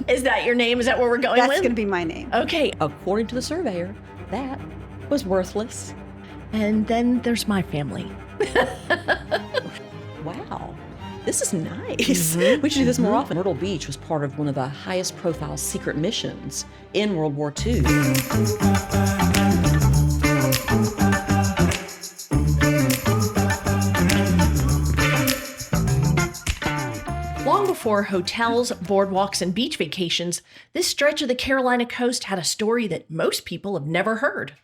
Is that your name? Is that what we're going That's with? going to be my name. Okay. According to the surveyor, that was worthless. And then there's my family. Wow. This is nice. We should do this more often. Myrtle Beach was part of one of the highest profile secret missions in World War II. Long before hotels, boardwalks, and beach vacations, this stretch of the Carolina coast had a story that most people have never heard.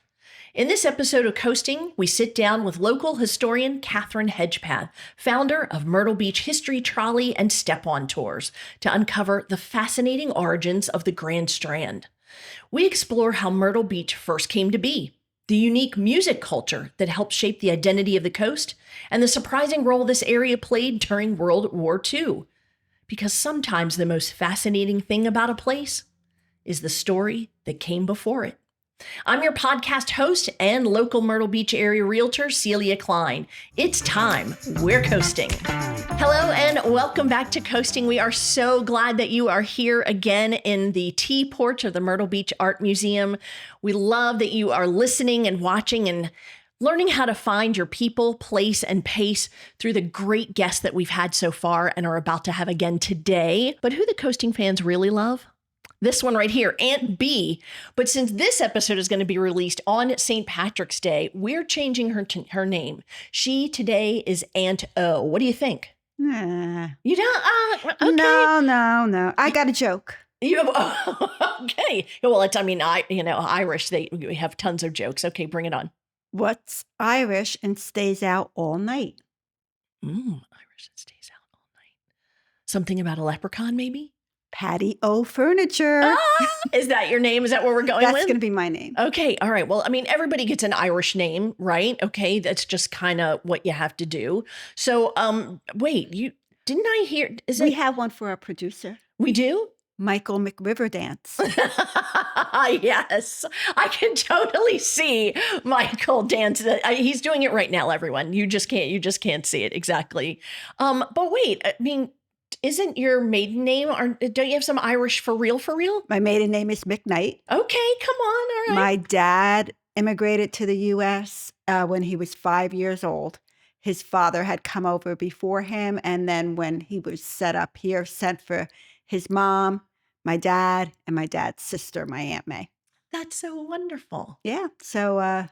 In this episode of Coasting, we sit down with local historian Kathryn Hedgepath, founder of Myrtle Beach History Trolley and Step-On Tours, to uncover the fascinating origins of the Grand Strand. We explore how Myrtle Beach first came to be, the unique music culture that helped shape the identity of the coast, and the surprising role this area played during World War II. Because sometimes the most fascinating thing about a place is the story that came before it. I'm your podcast host and local Myrtle Beach area realtor, Celia Klein. It's time. We're coasting. Hello and welcome back to Coasting. We are so glad that you are here again in the T porch of the Myrtle Beach Art Museum. We love that you are listening and watching and learning how to find your people, place, and pace through the great guests that we've had so far and are about to have again today. But who the coasting fans really love? This one right here, Aunt B. But since this episode is going to be released on St. Patrick's Day, we're changing her name. She today is Aunt O. What do you think? Nah. You don't? Okay. No. I got a joke. You have, okay. Well, it's, Irish, we have tons of jokes. Okay, bring it on. What's Irish and stays out all night? Irish and stays out all night. Something about a leprechaun, maybe? Patio furniture. Is that your name? Is that where we're going That's with? going to be my name. Okay. All right. Well, everybody gets an Irish name, right? Okay. That's just kind of what you have to do. So, wait, didn't I hear? We have one for our producer. We do? Michael McRiverdance. Yes, I can totally see Michael dance. He's doing it right now, everyone. You just can't see it exactly. But wait, isn't your maiden name, don't you have some Irish for real? My maiden name is McKnight. Okay, come on, all right. My dad immigrated to the U.S. When he was 5 years old. His father had come over before him, and then when he was set up here, sent for his mom, my dad, and my dad's sister, my Aunt May. That's so wonderful. Yeah, so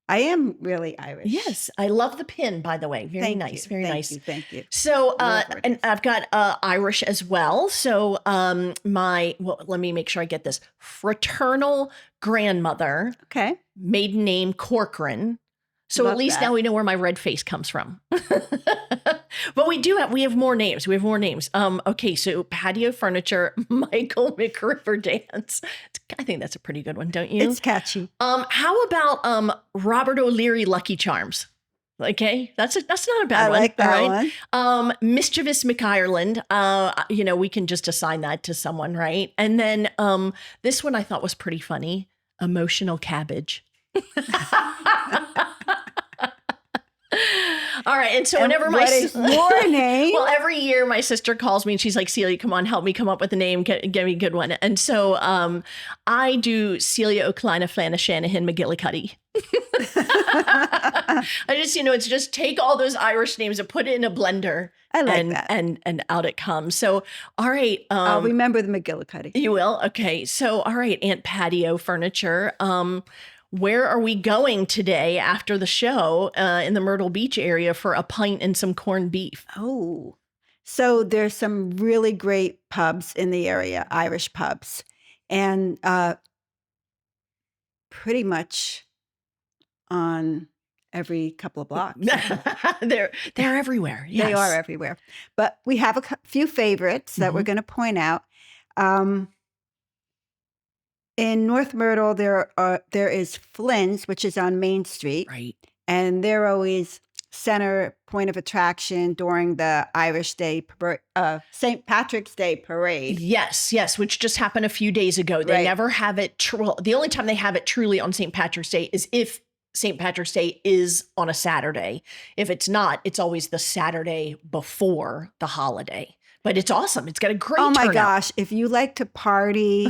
I am really Irish. Yes, I love the pin, by the way. Very nice. Thank you. So, and I've got Irish as well. So, let me make sure I get this. Fraternal grandmother. Okay. Maiden name Corcoran. So love at least that. Now we know where my red face comes from. But we have more names. Okay, so Patio Furniture, Michael McRiverdance. I think that's a pretty good one, don't you? It's catchy. How about Robert O'Leary Lucky Charms? Okay, that's not a bad one. I like that one. Mischievous McIreland. We can just assign that to someone, right? And then this one I thought was pretty funny. Emotional Cabbage. All right. And so whenever what is your name? Well, every year my sister calls me and she's like, Celia, come on, help me come up with a name. Give me a good one. And so I do Celia O'Clina Flana Shanahan McGillicuddy. I just, it's just take all those Irish names and put it in a blender. I like that. And out it comes. So, all right. I'll remember the McGillicuddy. You will? Okay. So, all right, Aunt Patio Furniture. Where are we going today after the show in the Myrtle Beach area for a pint and some corned beef? Oh, so there's some really great pubs in the area, Irish pubs, and pretty much on every couple of blocks. They're everywhere. Yes. They are everywhere. But we have a few favorites that we're going to point out. In North Myrtle, there is Flynn's, which is on Main Street. Right. And they're always center point of attraction during the St. Patrick's Day parade. Yes, which just happened a few days ago. They never have it. The only time they have it truly on St. Patrick's Day is if St. Patrick's Day is on a Saturday. If it's not, it's always the Saturday before the holiday. but it's awesome. It's got a great Oh my turnout. gosh. If you like to party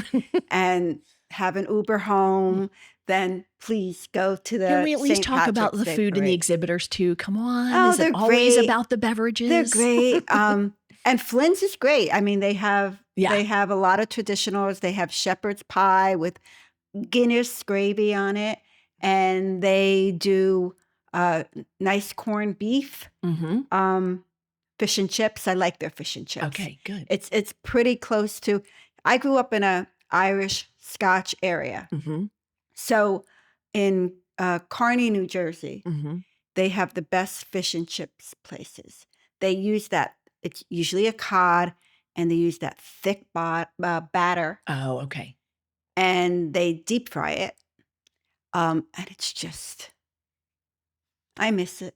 and have an Uber home, then please go to the Can we at least St. talk about Patrick's the Day food and the parade. exhibitors too? Come on. Oh, Is it they're always great. about the beverages? They're great. And Flynn's is great. I mean, they have Yeah. a lot of traditionals. They have shepherd's pie with Guinness gravy on it, and they do nice corned beef, Mm-hmm. fish and chips. I like their fish and chips. Okay, good. It's pretty close to. I grew up in a Irish Scotch area, Mm-hmm. so in Kearney, New Jersey, Mm-hmm. they have the best fish and chips places. They use that. It's usually a cod, and they use that thick batter, Oh, okay. and they deep fry it. And it's just, I miss it.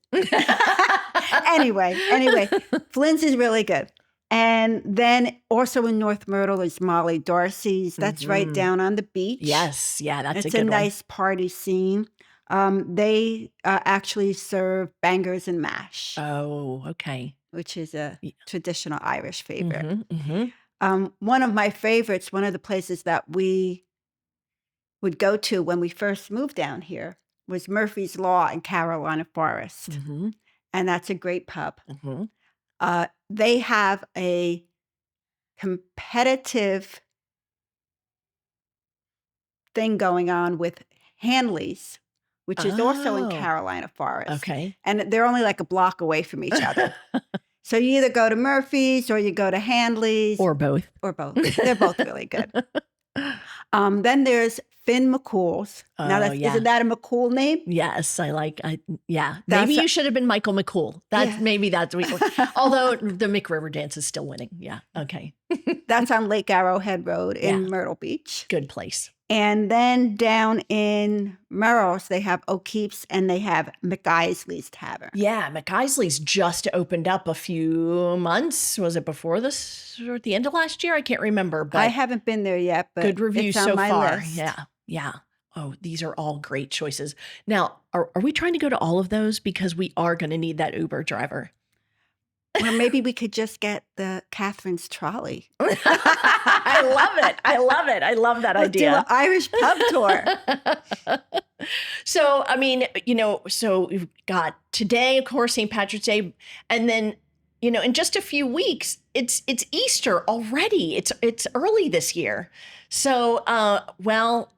Anyway, Flynn's is really good. And then also in North Myrtle is Molly Darcy's. That's right down on the beach. Yes. Yeah, that's It's a a good nice party scene. They actually serve bangers and mash, one. Oh, okay. which is a Yeah. traditional Irish favorite. Mm-hmm. Mm-hmm. One of my favorites, one of the places that we would go to when we first moved down here was Murphy's Law in Carolina Forest. Mm-hmm. And that's a great pub. Mm-hmm. They have a competitive thing going on with Hanley's, which is also in Oh, Carolina Forest. okay. And they're only like a block away from each other. So you either go to Murphy's or you go to Hanley's Or both. or both. They're both really good. Then there's Finn McCool's. Now, Oh, yeah. isn't that a McCool name? Yes, yeah. That's Maybe a- you should have been Michael McCool. Maybe that's although the McRiver Dance is still winning. Yeah. Okay. That's on Lake Arrowhead Road in Yeah. Myrtle Beach. Good place. And then down in Melrose, they have O'Keefe's and they have McIsley's Tavern. Yeah, McIsley's just opened up a few months. Was it before this or at the end of last year? I can't remember. But I haven't been there yet, but good reviews it's on so my far. list. Yeah. Yeah. Oh, these are all great choices. Now, are we trying to go to all of those? Because we are going to need that Uber driver. Or maybe we could just get the Kathryn's trolley. I love it. I love that Let's do idea. an Irish pub tour. So, I mean, so we've got today, of course, St. Patrick's Day, and then, in just a few weeks, it's Easter already. It's early this year. So, well,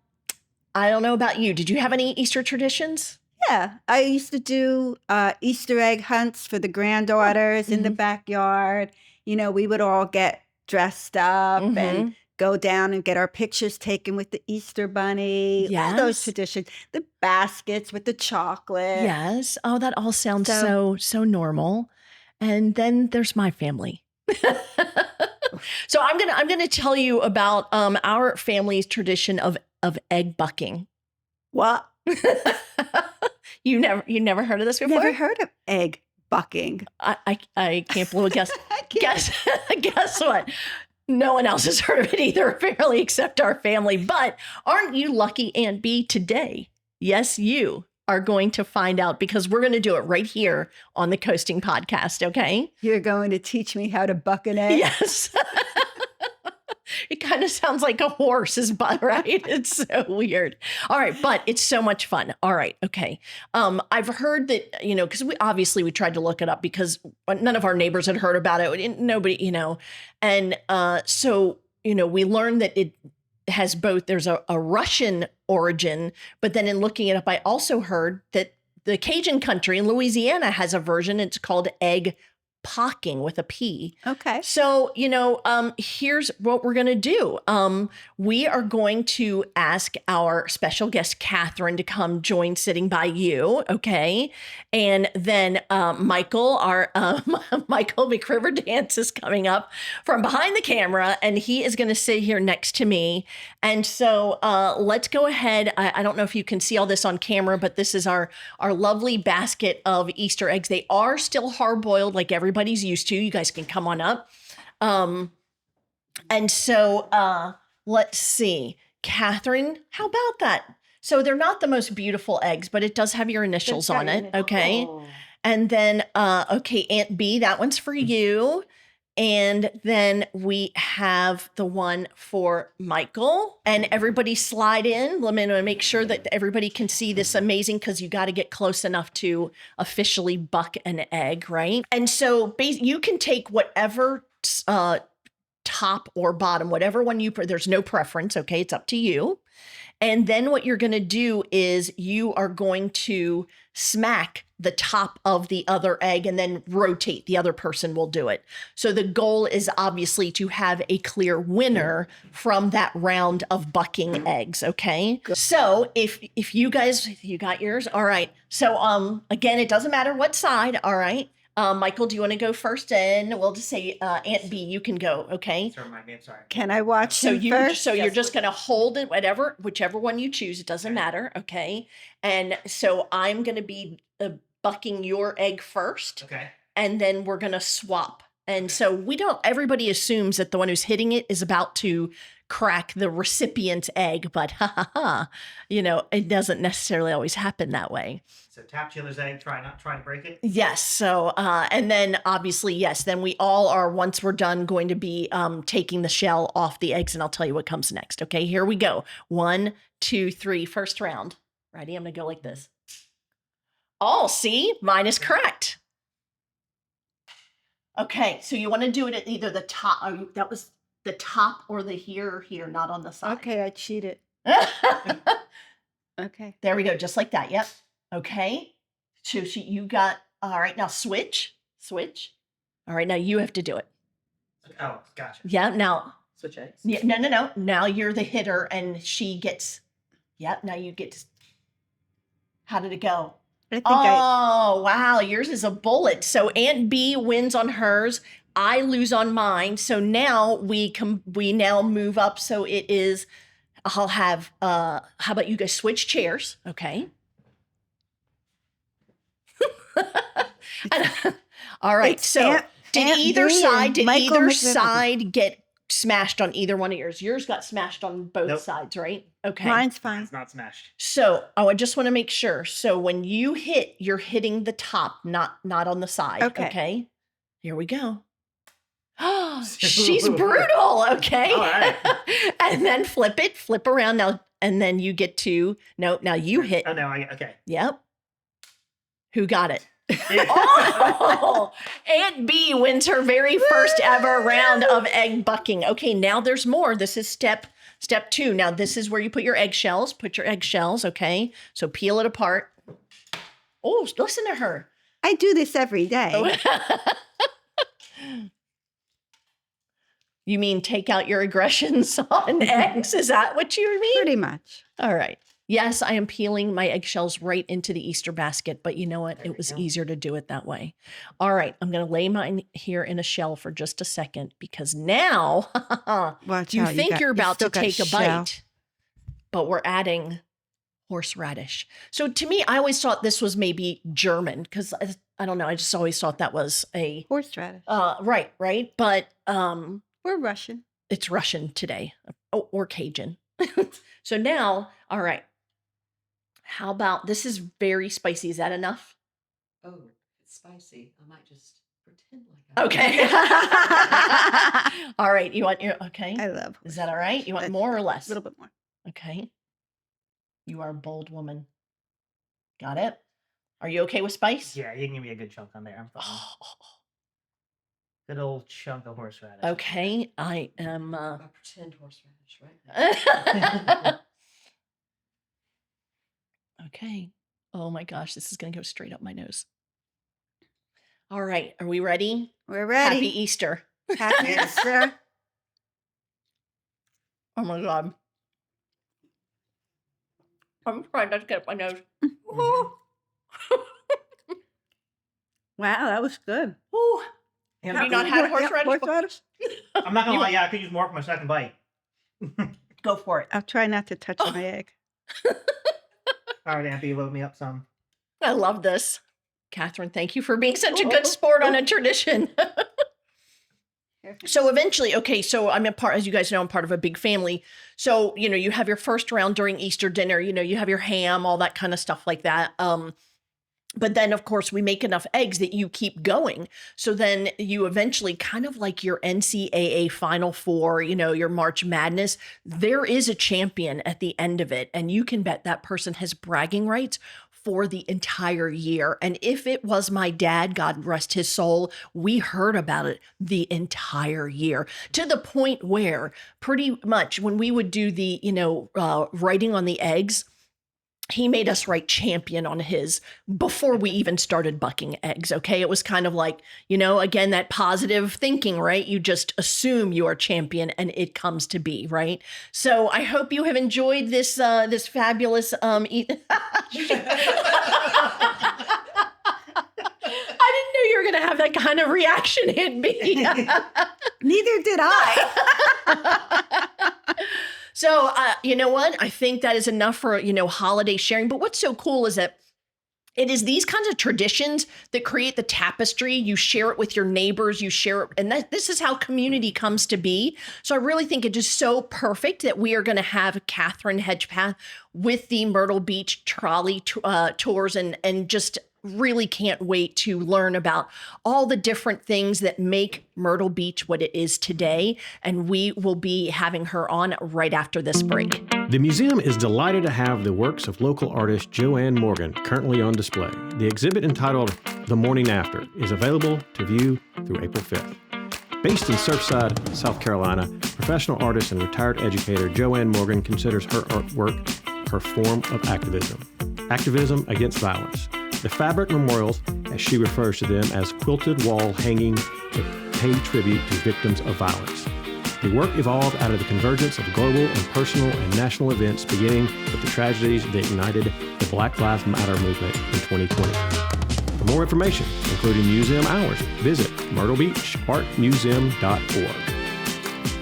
I don't know about you. Did you have any Easter traditions? Yeah, I used to do Easter egg hunts for the granddaughters in the backyard. We would all get dressed up and go down and get our pictures taken with the Easter bunny. All those Yes. traditions. The baskets with the chocolate. Yes. Oh, that all sounds so normal. And then there's my family. So I'm gonna tell you about our family's tradition of egg bucking. What? You never heard of this before? Never heard of egg bucking. I can't believe guess I can't. guess what? No one else has heard of it either, apparently, except our family. But aren't you lucky, Aunt B, today? Yes, you are going to find out because we're going to do it right here on the Coasting Podcast, okay? You're going to teach me how to buck an egg? Yes. It kind of sounds like a horse's butt, right? It's so weird. All right, but it's so much fun. All right, okay. I've heard that, because we tried to look it up because none of our neighbors had heard about it. Nobody, and so, we learned that it has both, there's a Russian origin, but then in looking it up, I also heard that the Cajun country in Louisiana has a version. It's called egg pocking with a P. Okay. So, here's what we're going to do. We are going to ask our special guest, Kathryn, to come join sitting by you. Okay. And then Michael, our Michael McRiver Dance is coming up from behind the camera, and he is going to sit here next to me. And so let's go ahead. I don't know if you can see all this on camera, but this is our lovely basket of Easter eggs. They are still hard-boiled like everybody's used to. You guys can come on up. And so let's see. Kathryn, how about that? So they're not the most beautiful eggs, but it does have your initials on it. Okay. Oh. And then, okay, Aunt B, that one's for you. And then we have the one for Michael, and everybody slide in. Let me make sure that everybody can see this amazing, because you got to get close enough to officially buck an egg, right? And so you can take whatever top or bottom, whatever one there's no preference. Okay. It's up to you. And then what you're going to do is you are going to smack the top of the other egg and then rotate. The other person will do it. So the goal is obviously to have a clear winner from that round of bucking eggs. Okay. So if you guys, you got yours. All right. So again, it doesn't matter what side. All right. Michael, do you want to go first? And we'll just say, Aunt B, you can go. Okay. Sorry, I'm sorry. Can I watch So him first? you're just going to hold it, whichever one you choose. It doesn't matter. Okay. And so I'm going to be bucking your egg first. Okay. And then we're going to swap. And so everybody assumes that the one who's hitting it is about to crack the recipient's egg, but it doesn't necessarily always happen that way. So tap Chiller's egg, try to break it. Yes. So, and then obviously, yes, then we all are, once we're done, going to be taking the shell off the eggs, and I'll tell you what comes next. Okay, here we go. 1, 2, 3, first round. Ready? I'm going to go like this. Oh, see, mine is correct. Okay, so you want to do it at either the top, that was the top, or the here, not on the side. Okay, I cheated. Okay. There we go, just like that. Yep. Okay. So you got, all right, now switch. All right, now you have to do it. Oh, gotcha. Yeah, now. Switch eggs? Yeah, no. Now you're the hitter, and she gets, now you get, how did it go? Wow, yours is a bullet. So Aunt B wins on hers. I lose on mine. So now we now move up. So it is, I'll have, how about you guys switch chairs? Okay. All right. So did either side get smashed on either one of yours? Yours got smashed on both sides, right? Okay. Mine's fine. It's not smashed. So I just want to make sure. So when you hit, you're hitting the top, not on the side. Okay. Here we go. She's brutal. Okay. All right. And then flip around now. And then you get to, now you hit. Oh, no, okay. Yep. Who got it? Oh, Aunt B wins her very first ever round of egg bucking. Okay, now there's more. This is step 2. Now this is where you put your eggshells. Okay? So peel it apart. Oh, listen to her. I do this every day. You mean take out your aggressions on eggs? Is that what you mean? Pretty much. All right. Yes, I am peeling my eggshells right into the Easter basket, but you know what? It was easier to do it that way. All right, I'm going to lay mine here in a shell for just a second, because now you think you're about to take a bite, but we're adding horseradish. So to me, I always thought this was maybe German, because I don't know. I just always thought that was a horseradish. Right. But we're Russian. It's Russian today, or Cajun. So now, all right. How about, this is very spicy. Is that enough? Oh, it's spicy. I might just pretend like I Okay. All right. You want okay. I love. Is that all right? You want more or less? A little bit more. Okay. You are a bold woman. Got it? Are you okay with spice? Yeah, you can give me a good chunk on there. I'm fine. Good old chunk of horseradish. Okay. I am. I pretend horseradish, right? Okay. Oh my gosh, this is going to go straight up my nose. All right. Are we ready? We're ready. Happy Easter. Happy Easter. Oh my God. I'm trying not to get up my nose. Wow, that was good. Ooh. Yeah, Have you not had horseradish? I'm not going to lie. Yeah, I could use more for my second bite. Go for it. I'll try not to touch my egg. All right, Aunt B, load me up some. I love this. Kathryn, thank you for being such a good sport on a tradition. So eventually, okay, so I'm as you guys know, I'm part of a big family. So, you have your first round during Easter dinner, you have your ham, all that kind of stuff like that. But then, of course, we make enough eggs that you keep going. So then you eventually, kind of like your NCAA Final Four, your March Madness, there is a champion at the end of it. And you can bet that person has bragging rights for the entire year. And if it was my dad, God rest his soul, we heard about it the entire year, to the point where pretty much when we would do the, writing on the eggs, he made us write champion on his before we even started bucking eggs. Okay. It was kind of like, again, that positive thinking, right? You just assume you are champion and it comes to be, right? So I hope you have enjoyed this, this fabulous, I didn't know you were going to have that kind of reaction in me. Neither did I. So, you know what? I think that is enough for, holiday sharing. But what's so cool is that it is these kinds of traditions that create the tapestry. You share it with your neighbors, you share it. And this is how community comes to be. So I really think it is so perfect that we are going to have Kathryn Hedgepath with the Myrtle Beach trolley tours, and just really can't wait to learn about all the different things that make Myrtle Beach what it is today. And we will be having her on right after this break. The museum is delighted to have the works of local artist Joanne Morgan currently on display. The exhibit, entitled The Morning After, is available to view through April 5th. Based in Surfside, South Carolina, professional artist and retired educator Joanne Morgan considers her artwork her form of activism against violence. The fabric memorials, as she refers to them as quilted wall hanging, to pay tribute to victims of violence. The work evolved out of the convergence of global and personal and national events, beginning with the tragedies that ignited the Black Lives Matter movement in 2020. For more information, including museum hours, visit myrtlebeachartmuseum.org.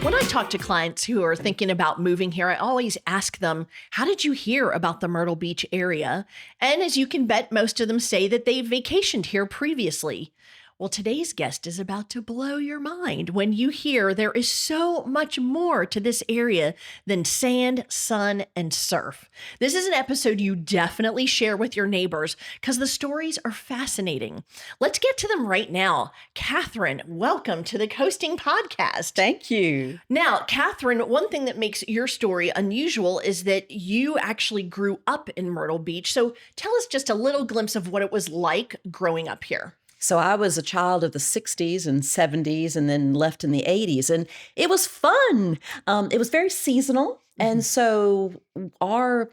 When I talk to clients who are thinking about moving here, I always ask them, how did you hear about the Myrtle Beach area? And as you can bet, most of them say that they vacationed here previously. Well, today's guest is about to blow your mind when you hear there is so much more to this area than sand, sun, and surf. This is an episode you definitely share with your neighbors because the stories are fascinating. Let's get to them right now. Kathryn, welcome to the Coasting Podcast. Thank you. Now, Kathryn, one thing that makes your story unusual is that you actually grew up in Myrtle Beach. So tell us just a little glimpse of what it was like growing up here. So I was a child of the 60s and 70s and then left in the 80s. And it was fun. It was very seasonal. And so our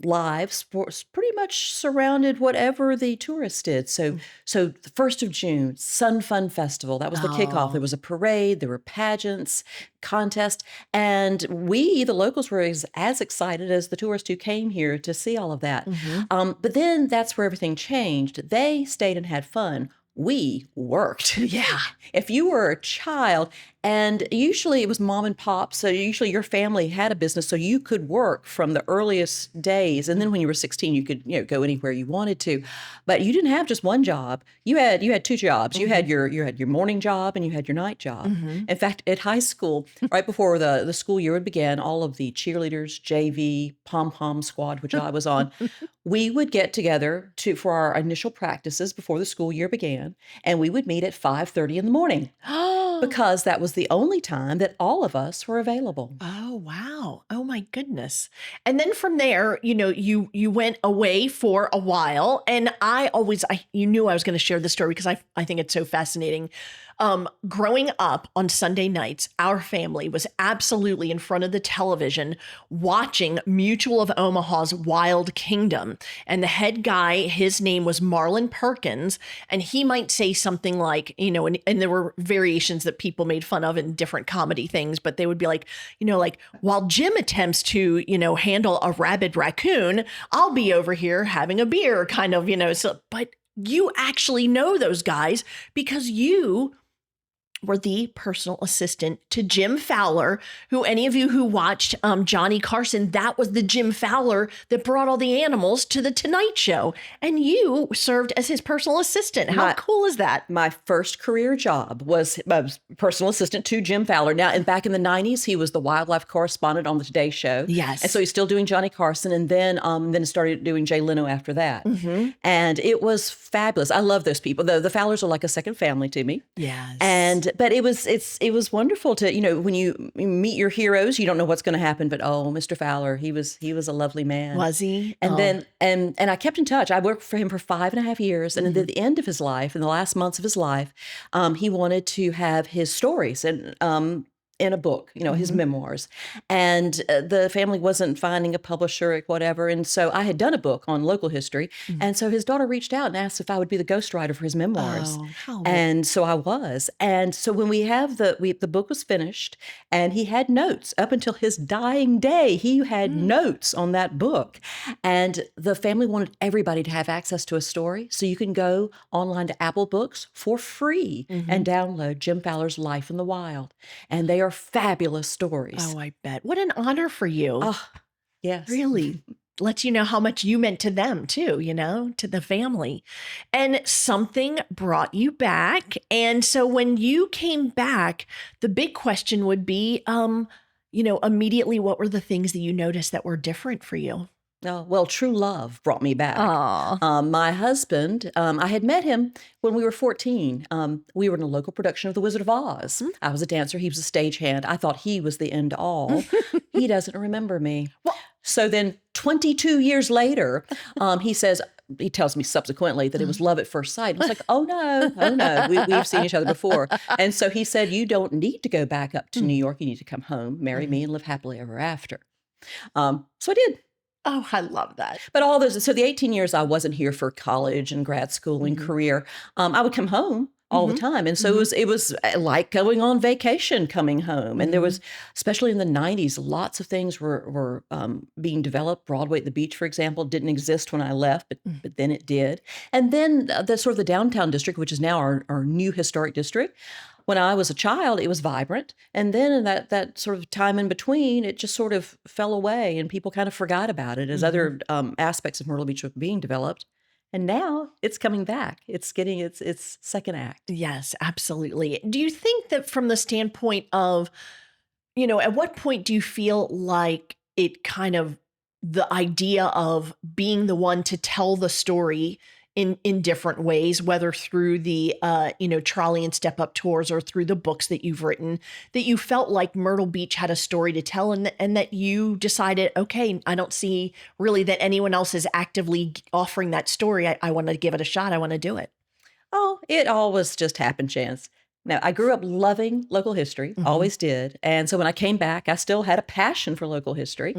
lives was pretty much surrounded whatever the tourists did. So the 1st of June, Sun Fun Festival, that was the kickoff. There was a parade, there were pageants, contests, and we, the locals, were as excited as the tourists who came here to see all of that. But then that's where everything changed. They stayed and had fun. We worked. Yeah. If you were a child, and usually it was mom and pop, so usually your family had a business, so you could work from the earliest days. And then when you were 16, you could go anywhere you wanted to. But you didn't have just one job. You had 2 jobs. You had your morning job and you had your night job. In fact, at high school, right before the school year would begin, all of the cheerleaders, JV, pom-pom squad, which I was on, we would get together for our initial practices before the school year began, and we would meet at 5:30 in the morning. Because that was the only time that all of us were available. Oh, wow. Oh, my goodness. And then from there, you went away for a while. And you knew I was going to share this story because I think it's so fascinating. Growing up on Sunday nights, our family was absolutely in front of the television watching Mutual of Omaha's Wild Kingdom. And the head guy, his name was Marlon Perkins, and he might say something like, and there were variations that people made fun of in different comedy things, but they would be like, while Jim attempts to, handle a rabid raccoon, I'll be over here having a beer, kind of, but you actually know those guys because you were the personal assistant to Jim Fowler, who any of you who watched Johnny Carson, that was the Jim Fowler that brought all the animals to the Tonight Show. And you served as his personal assistant. How cool is that? My first career job was personal assistant to Jim Fowler. Now, and back in the 90s, he was the wildlife correspondent on the Today Show. Yes. And so he's still doing Johnny Carson, and then started doing Jay Leno after that. Mm-hmm. And it was fabulous. I love those people. The Fowlers are like a second family to me. Yes. But it was wonderful to, when you meet your heroes, you don't know what's going to happen, but Mr. Fowler, he was a lovely man. Was he? And then I kept in touch. I worked for him for 5.5 years, and at the end of his life, in the last months of his life, he wanted to have his stories in a book, his memoirs. And the family wasn't finding a publisher or whatever. And so I had done a book on local history. And so his daughter reached out and asked if I would be the ghostwriter for his memoirs. And so I was. And so when the book was finished, and he had notes up until his dying day, he had notes on that book. And the family wanted everybody to have access to a story. So you can go online to Apple Books for free and download Jim Fowler's Life in the Wild. And they are fabulous stories. Oh, I bet. What an honor for you. Oh, yes. Really lets you know how much you meant to them too, to the family. And something brought you back. And so when you came back, the big question would be, immediately, what were the things that you noticed that were different for you? Oh, well, true love brought me back. Aw. My husband, I had met him when we were 14. We were in a local production of The Wizard of Oz. I was a dancer. He was a stagehand. I thought he was the end all. He doesn't remember me. So then 22 years later, he tells me subsequently that it was love at first sight. I was like, oh no, we've seen each other before. And so he said, you don't need to go back up to New York. You need to come home, marry me, and live happily ever after. So I did. Oh, I love that. But so the 18 years I wasn't here for college and grad school and career, I would come home all the time. And so it was like going on vacation coming home. And there was, especially in the 90s, lots of things were being developed. Broadway at the Beach, for example, didn't exist when I left, but then it did. And then the downtown district, which is now our new historic district. When I was a child, it was vibrant. And then in that sort of time in between, it just sort of fell away and people kind of forgot about it as other aspects of Myrtle Beach were being developed. And now it's coming back. It's getting its second act. Yes, absolutely. Do you think that from the standpoint of, at what point do you feel like it kind of, the idea of being the one to tell the story in different ways, whether through the, trolley and step up tours or through the books that you've written, that you felt like Myrtle Beach had a story to tell and that you decided, okay, I don't see really that anyone else is actively offering that story. I want to give it a shot. I want to do it. Oh, it always just happened chance. Now, I grew up loving local history, always did. And so when I came back, I still had a passion for local history.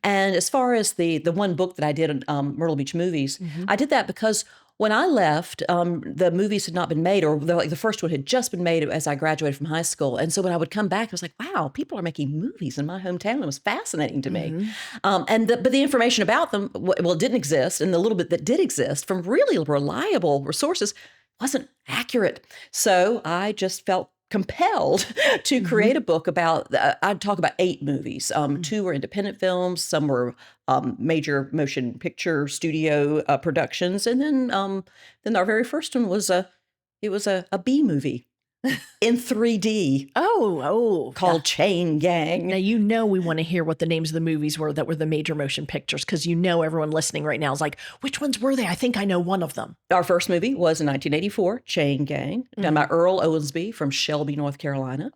And as far as the one book that I did on Myrtle Beach movies, I did that because when I left, the movies had not been made, or the first one had just been made as I graduated from high school. And so when I would come back, I was like, wow, people are making movies in my hometown. It was fascinating to me. But the information about them, it didn't exist. And the little bit that did exist from really reliable sources wasn't accurate. So I just felt compelled to create a book about, I'd talk about 8 movies. 2 were independent films, some were major motion picture studio productions. And then our very first one was a B movie in 3D. Called Chain Gang. Now, we want to hear what the names of the movies were that were the major motion pictures, because everyone listening right now is like, which ones were they? I think I know one of them. Our first movie was in 1984, Chain Gang, done by Earl Owensby from Shelby, North Carolina.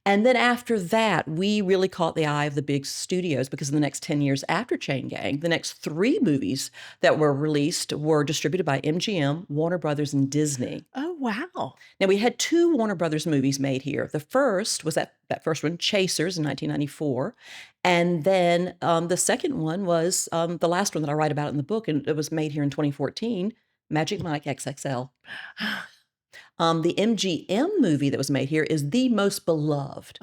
And then after that, we really caught the eye of the big studios, because in the next 10 years after Chain Gang, the next 3 movies that were released were distributed by MGM, Warner Brothers, and Disney. Oh, wow. Now, we had 2 Warner Brothers movies made here. The first was that first one, Chasers, in 1994. And then the second one was the last one that I write about in the book, and it was made here in 2014, Magic Mike XXL. The MGM movie that was made here is the most beloved,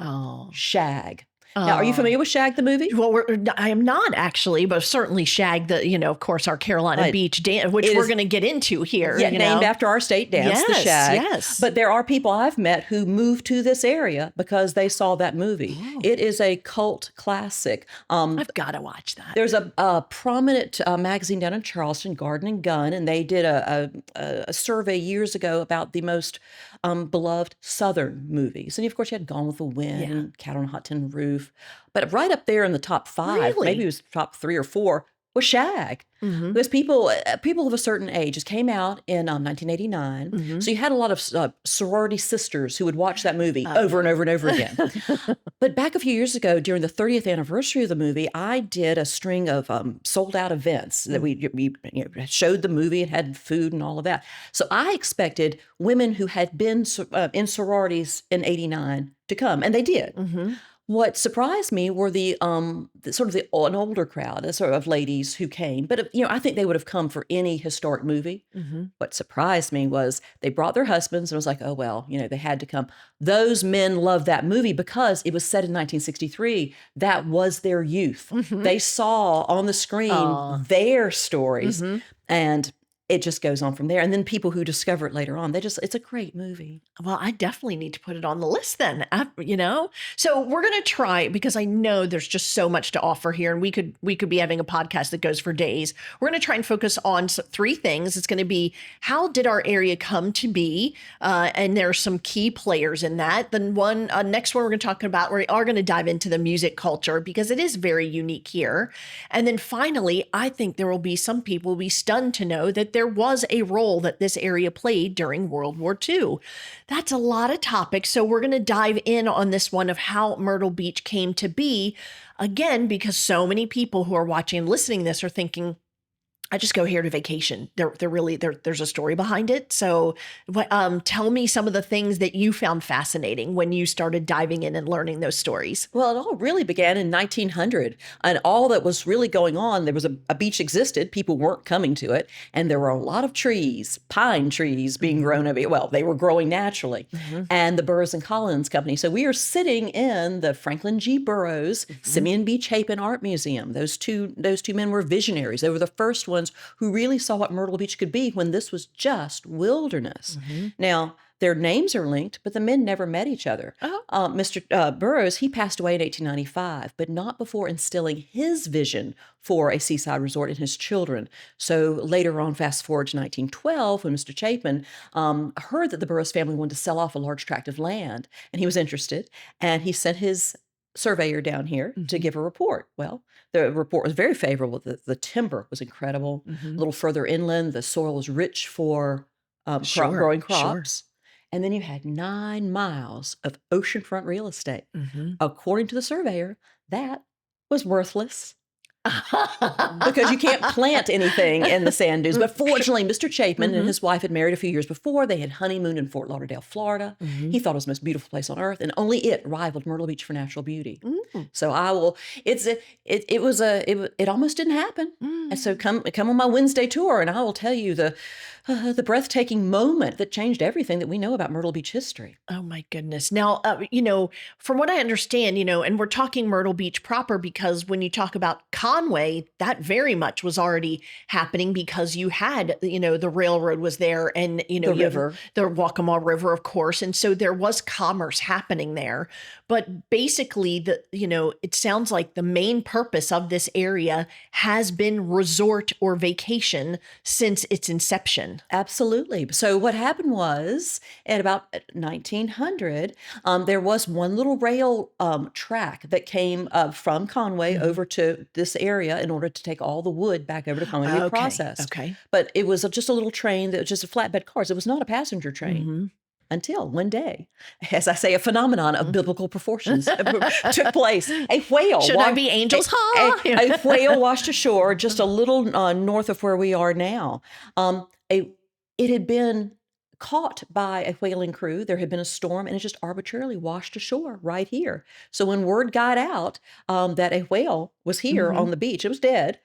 Shag. Now, are you familiar with Shag the movie? Well, I am not actually, but certainly Shag, of course, our Carolina Beach dance, which we're going to get into here. Yeah, named after our state dance, the Shag. Yes. But there are people I've met who moved to this area because they saw that movie. Oh. It is a cult classic. I've got to watch that. There's a prominent magazine down in Charleston, Garden and Gun, and they did a survey years ago about the most beloved Southern movies. And of course, you had Gone with the Wind, and Cat on a Hot Tin Roof. But right up there in the top 5, Really? maybe it was top 3 or 4, was Shag. Mm-hmm. Because people of a certain age, it came out in 1989. Mm-hmm. So you had a lot of sorority sisters who would watch that movie over and over and over again. But back a few years ago, during the 30th anniversary of the movie, I did a string of sold out events that we showed the movie and had food and all of that. So I expected women who had been in sororities in 89 to come, and they did. Mm-hmm. What surprised me were an older crowd, of ladies who came. But I think they would have come for any historic movie. Mm-hmm. What surprised me was they brought their husbands, and I was like, oh well, they had to come. Those men loved that movie because it was set in 1963. That was their youth. Mm-hmm. They saw on the screen their stories, and it just goes on from there. And then people who discover it later on, it's a great movie. Well, I definitely need to put it on the list then, So we're going to try, because I know there's just so much to offer here, and we could be having a podcast that goes for days. We're going to try and focus on 3 things. It's going to be, how did our area come to be? And there are some key players in that. Then next one we're going to talk about, we are going to dive into the music culture, because it is very unique here. And then finally, I think there will be some people will be stunned to know that there was a role that this area played during World War II. That's a lot of topics. So we're going to dive in on this one of how Myrtle Beach came to be. Again, because so many people who are watching and listening to this are thinking, I just go here to vacation. There's a story behind it. So tell me some of the things that you found fascinating when you started diving in and learning those stories. Well, it all really began in 1900. And all that was really going on, there was a beach existed. People weren't coming to it. And there were a lot of trees, pine trees being grown over it. Well, they were growing naturally. Mm-hmm. And the Burroughs and Collins Company. So we are sitting in the Franklin G. Burroughs Simeon B. Chapin Art Museum. Those two men were visionaries. They were the first ones who really saw what Myrtle Beach could be when this was just wilderness. Mm-hmm. Now, their names are linked, but the men never met each other. Oh. Mr. Burroughs, he passed away in 1895, but not before instilling his vision for a seaside resort in his children. So later on, fast forward to 1912, when Mr. Chapin heard that the Burroughs family wanted to sell off a large tract of land, and he was interested, and he sent his surveyor down here to give a report. Well, the report was very favorable. The timber was incredible. A little further inland, the soil was rich for growing crops. Sure. And then you had 9 miles of oceanfront real estate. According to the surveyor, that was worthless. Because you can't plant anything in the sand dunes. But fortunately, Mr. Chapin and his wife had married a few years before. They had honeymooned in Fort Lauderdale, Florida. He thought it was the most beautiful place on earth, and only it rivaled Myrtle Beach for natural beauty. So I will. It almost didn't happen. And so come on my Wednesday tour, and I will tell you the breathtaking moment that changed everything that we know about Myrtle Beach history. Oh my goodness. Now, from what I understand, and we're talking Myrtle Beach proper, because when you talk about Conway, that very much was already happening, because you had, the railroad was there, and, the river, the Waccamaw River, of course. And so there was commerce happening there. But basically, it sounds like the main purpose of this area has been resort or vacation since its inception. Absolutely. So what happened was, at about 1900, there was one little rail track that came from Conway over to this area in order to take all the wood back over to Conway to be processed. Okay. But it was just a little train that was just a flatbed cars. It was not a passenger train. Until one day, as I say, a phenomenon of biblical proportions took place. A whale. Should I be angels? A whale washed ashore just a little north of where we are now. It had been caught by a whaling crew. There had been a storm, and it just arbitrarily washed ashore right here. So when word got out that a whale was here on the beach, it was dead,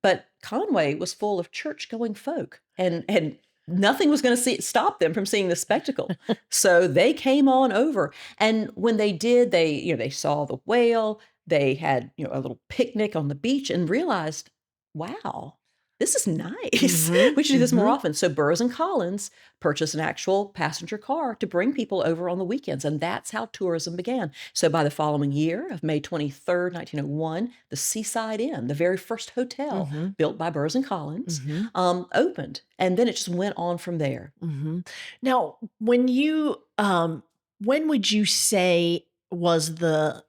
but Conway was full of church-going folk, and nothing was going to stop them from seeing the spectacle. So they came on over. And when they did, they saw the whale. They had, a little picnic on the beach and realized, wow, this is nice. We should do this more often. So Burroughs and Collins purchased an actual passenger car to bring people over on the weekends. And that's how tourism began. So by the following year of May 23rd, 1901, the Seaside Inn, the very first hotel built by Burroughs and Collins, opened. And then it just went on from there. Now, when would you say was the,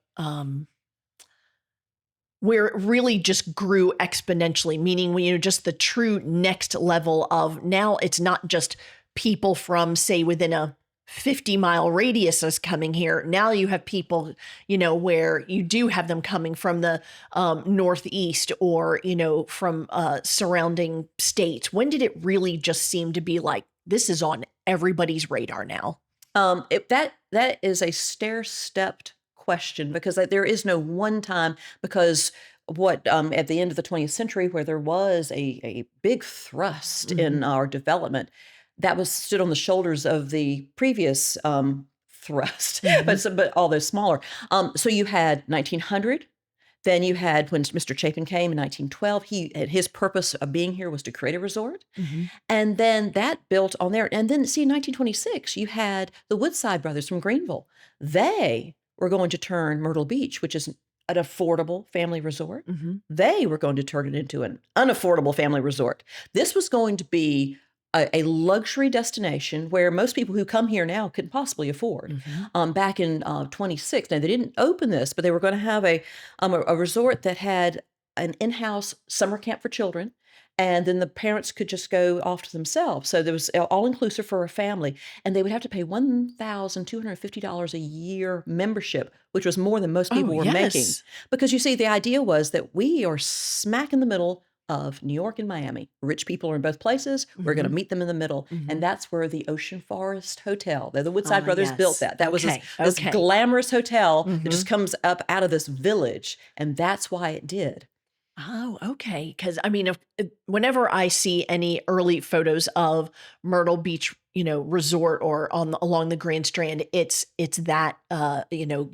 where it really just grew exponentially, meaning when just the true next level of now it's not just people from, say, within a 50-mile radius is coming here. Now you have people, where you do have them coming from the Northeast or, from surrounding states. When did it really just seem to be like, this is on everybody's radar now? That is a stair-stepped question, because there is no one time, because at the end of the 20th century, where there was a big thrust in our development, that was stood on the shoulders of the previous thrust, but all those smaller. So you had 1900. Then you had when Mr. Chapin came in 1912, his purpose of being here was to create a resort. And then that built on there. And then see, in 1926, you had the Woodside brothers from Greenville. They were going to turn Myrtle Beach, which is an affordable family resort. They were going to turn it into an unaffordable family resort. This was going to be a luxury destination where most people who come here now couldn't possibly afford. Back in 26, now they didn't open this, but they were going to have a resort that had an in-house summer camp for children, and then the parents could just go off to themselves. So there was all-inclusive for a family, and they would have to pay $1,250 a year membership, which was more than most people were making. Because you see, the idea was that we are smack in the middle of New York and Miami. Rich people are in both places. We're going to meet them in the middle. And that's where the Ocean Forest Hotel, the Woodside brothers built that. That was this glamorous hotel that just comes up out of this village. And that's why it did. Oh, okay. Because whenever I see any early photos of Myrtle Beach, resort or along the Grand Strand, it's that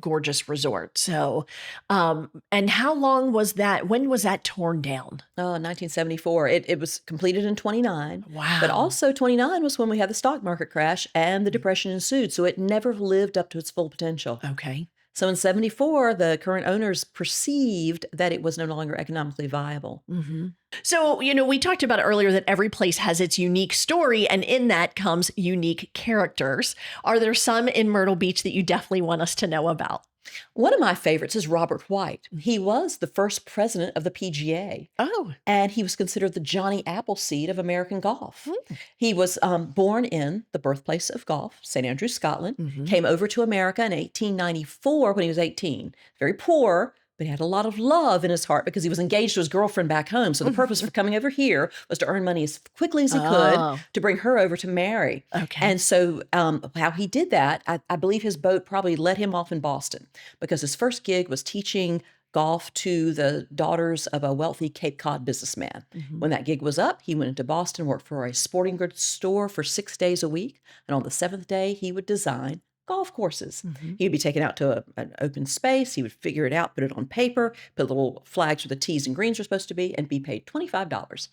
gorgeous resort. So, and how long was that? When was that torn down? 1974. It was completed in 29. Wow. But also 29 was when we had the stock market crash and the depression ensued. So it never lived up to its full potential. Okay. So in 74, the current owners perceived that it was no longer economically viable. So, we talked about earlier that every place has its unique story, and in that comes unique characters. Are there some in Myrtle Beach that you definitely want us to know about? One of my favorites is Robert White. He was the first president of the PGA. Oh. And he was considered the Johnny Appleseed of American golf. He was born in the birthplace of golf, St. Andrews, Scotland, came over to America in 1894 when he was 18. Very poor, but he had a lot of love in his heart because he was engaged to his girlfriend back home. So the purpose for coming over here was to earn money as quickly as he could to bring her over to marry. Okay. And so how he did that, I believe his boat probably let him off in Boston because his first gig was teaching golf to the daughters of a wealthy Cape Cod businessman. When that gig was up, he went into Boston, worked for a sporting goods store for 6 days a week. And on the 7th day, he would design golf courses. He would be taken out to an open space. He would figure it out, put it on paper, put little flags where the tees and greens were supposed to be, and be paid $25.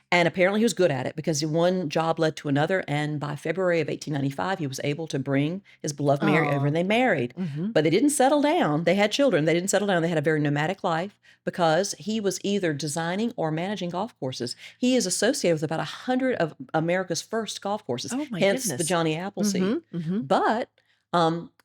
And apparently he was good at it because one job led to another. And by February of 1895, he was able to bring his beloved Mary over, and they married. But they didn't settle down. They had children. They didn't settle down. They had a very nomadic life because he was either designing or managing golf courses. He is associated with about 100 of America's first golf courses, Oh, my hence goodness. the Johnny Appleseed. But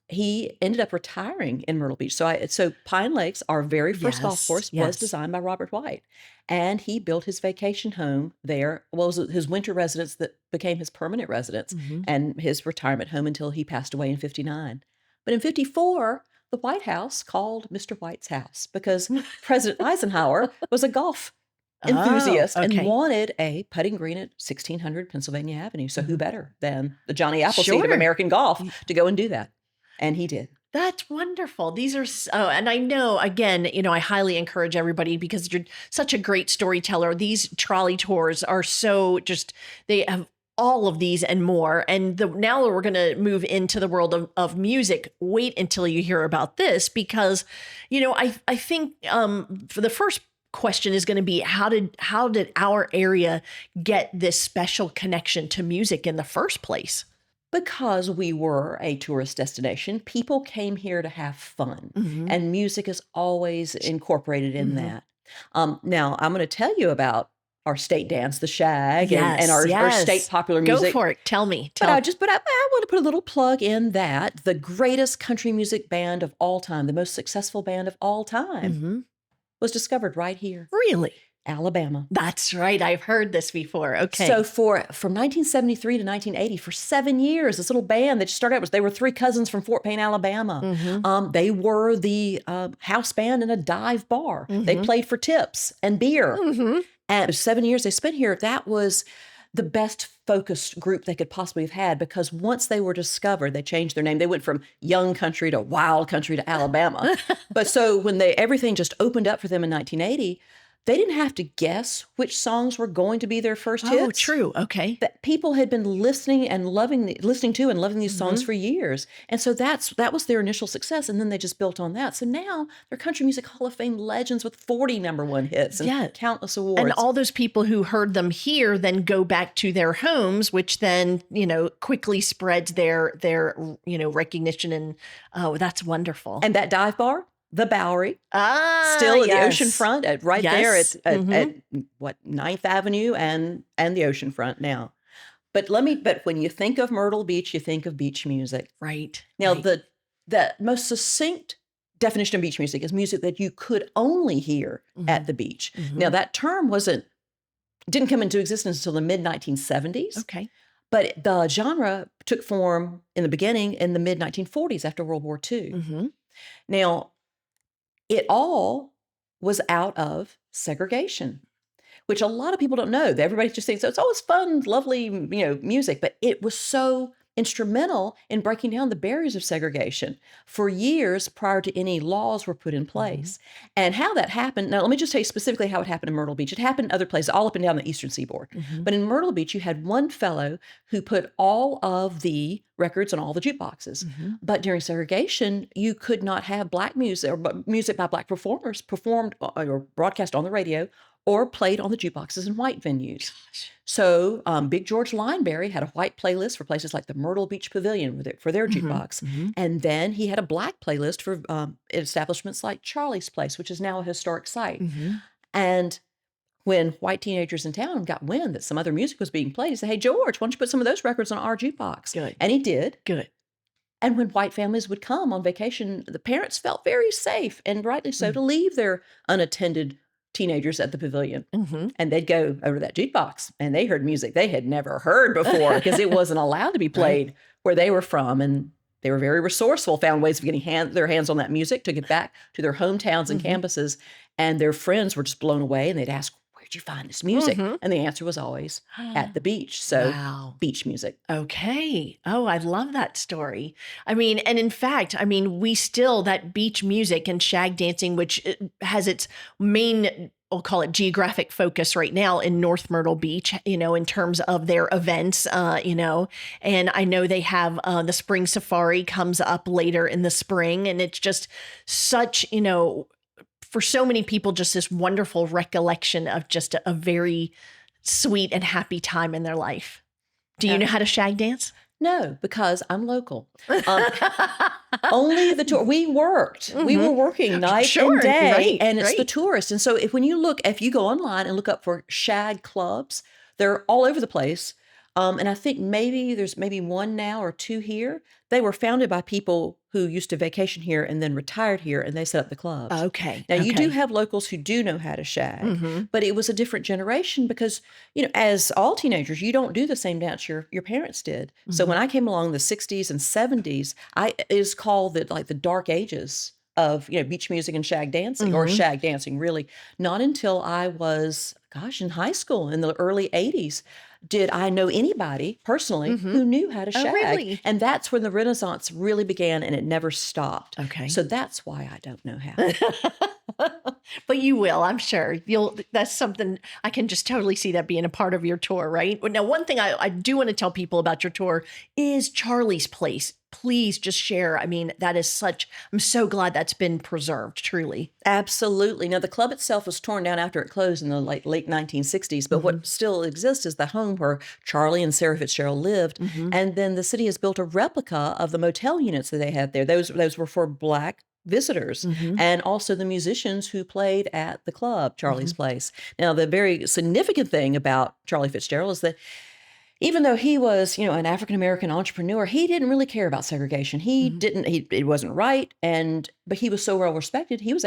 he ended up retiring in Myrtle Beach. So Pine Lakes, our very first golf Yes, course, yes. was designed by Robert White. And he built his vacation home there. Well, it was his winter residence that became his permanent residence and his retirement home until he passed away in 59. But in 54, the White House called Mr. White's house because President Eisenhower was a golf enthusiast okay. and wanted a putting green at 1600 Pennsylvania Avenue. So who better than the Johnny Appleseed of Sure. American golf to go and do that? And he did. That's wonderful. These are and I know, again, I highly encourage everybody because you're such a great storyteller. These trolley tours are so they have all of these and more. And now we're going to move into the world of music. Wait until you hear about this, because, I think for the first question is going to be, how did our area get this special connection to music in the first place? Because we were a tourist destination, people came here to have fun, and music is always incorporated in that. Now, I'm going to tell you about our state dance, the Shag, and our state popular music. Go for it. Tell me. But I want to put a little plug in that the greatest country music band of all time, the most successful band of all time, was discovered right here. Really? Alabama. That's right. I've heard this before. Okay. So from 1973 to 1980, for 7 years, this little band that started out they were three cousins from Fort Payne, Alabama. They were the house band in a dive bar. They played for tips and beer. And 7 years they spent here. That was the best focused group they could possibly have had, because once they were discovered, they changed their name. They went from Young Country to Wild Country to Alabama. But so when everything just opened up for them in 1980, they didn't have to guess which songs were going to be their first hits. Oh, true. Okay. That people had been listening to and loving these songs for years. And so that was their initial success. And then they just built on that. So now they're Country Music Hall of Fame legends with 40 #1 hits and countless awards. And all those people who heard them here then go back to their homes, which then, quickly spreads their recognition. And that's wonderful. And that dive bar, the Bowery, yes. still at the oceanfront, there at 9th Avenue and the oceanfront now. But when you think of Myrtle Beach, you think of beach music. Right. Now, right. the most succinct definition of beach music is music that you could only hear at the beach. Now, that term didn't come into existence until the mid-1970s. Okay. But the genre took form in the beginning in the mid-1940s after World War II. Now, it all was out of segregation, which a lot of people don't know. Everybody just thinks, it's always fun, lovely, music. But it was so instrumental in breaking down the barriers of segregation for years prior to any laws were put in place. And how that happened, now let me just tell you specifically how it happened in Myrtle Beach. It happened in other places, all up and down the eastern seaboard. But in Myrtle Beach, you had one fellow who put all of the records on all the jukeboxes. But during segregation, you could not have black music or music by black performers performed or broadcast on the radio or played on the jukeboxes in white venues. So Big George Lineberry had a white playlist for places like the Myrtle Beach Pavilion for their jukebox. And then he had a black playlist for establishments like Charlie's Place, which is now a historic site. And when white teenagers in town got wind that some other music was being played, he said, hey, George, why don't you put some of those records on our jukebox? Good. And he did. Good. And when white families would come on vacation, the parents felt very safe, and rightly so, to leave their unattended teenagers at the pavilion. And they'd go over to that jukebox and they heard music they had never heard before because it wasn't allowed to be played where they were from. And they were very resourceful, found ways of getting their hands on that music to get back to their hometowns and campuses. And their friends were just blown away, and they'd ask, where'd you find this music? And the answer was always at the beach. So beach music. Okay. Oh, I love that story. I mean, and in fact, we still, that beach music and shag dancing, which has its main, we'll call it geographic focus right now in North Myrtle Beach, in terms of their events, and I know they have the spring safari comes up later in the spring, and it's just such, for so many people, just this wonderful recollection of just a very sweet and happy time in their life. Do you know how to shag dance? No, because I'm local. Only the tour. We worked. We were working night and day, and it's the tourists. And so if you go online and look up for shag clubs, they're all over the place. And I think there's maybe one now or two here. They were founded by people who used to vacation here and then retired here, and they set up the clubs. Okay. Now, you do have locals who do know how to shag, but it was a different generation because, as all teenagers, you don't do the same dance your parents did. So when I came along in the 60s and 70s, it is called the dark ages of, beach music and shag dancing, or shag dancing, really. Not until I was, in high school in the early 80s, did I know anybody personally who knew how to shag. Really? And that's when the Renaissance really began, and it never stopped. Okay. So that's why I don't know how. But you will, I'm sure. That's something I can just totally see that being a part of your tour, right? Now, one thing I do want to tell people about your tour is Charlie's Place. Please just share. I mean, I'm so glad that's been preserved, truly. Absolutely. Now, the club itself was torn down after it closed in the late 1960s, but what still exists is the home where Charlie and Sarah Fitzgerald lived. And then the city has built a replica of the motel units that they had there. Those were for Black visitors and also the musicians who played at the club, Charlie's Place. Now, the very significant thing about Charlie Fitzgerald is that even though he was, an African-American entrepreneur, he didn't really care about segregation. It wasn't right. But he was so well respected, he was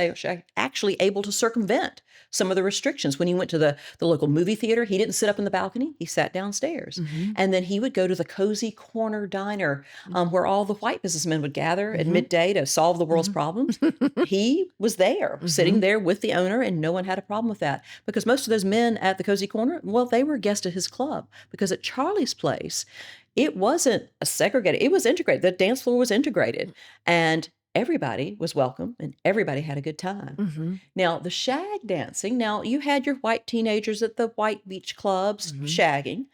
actually able to circumvent some of the restrictions. When he went to the local movie theater, he didn't sit up in the balcony. He sat downstairs. And then he would go to the Cozy Corner Diner where all the white businessmen would gather at midday to solve the world's problems. He was there, sitting there with the owner, and no one had a problem with that. Because most of those men at the Cozy Corner, well, they were guests at his club. Because at Charlie's Place, it wasn't segregated. It was integrated. The dance floor was integrated. And everybody was welcome and everybody had a good time. Now, the shag dancing, you had your white teenagers at the white beach clubs shagging,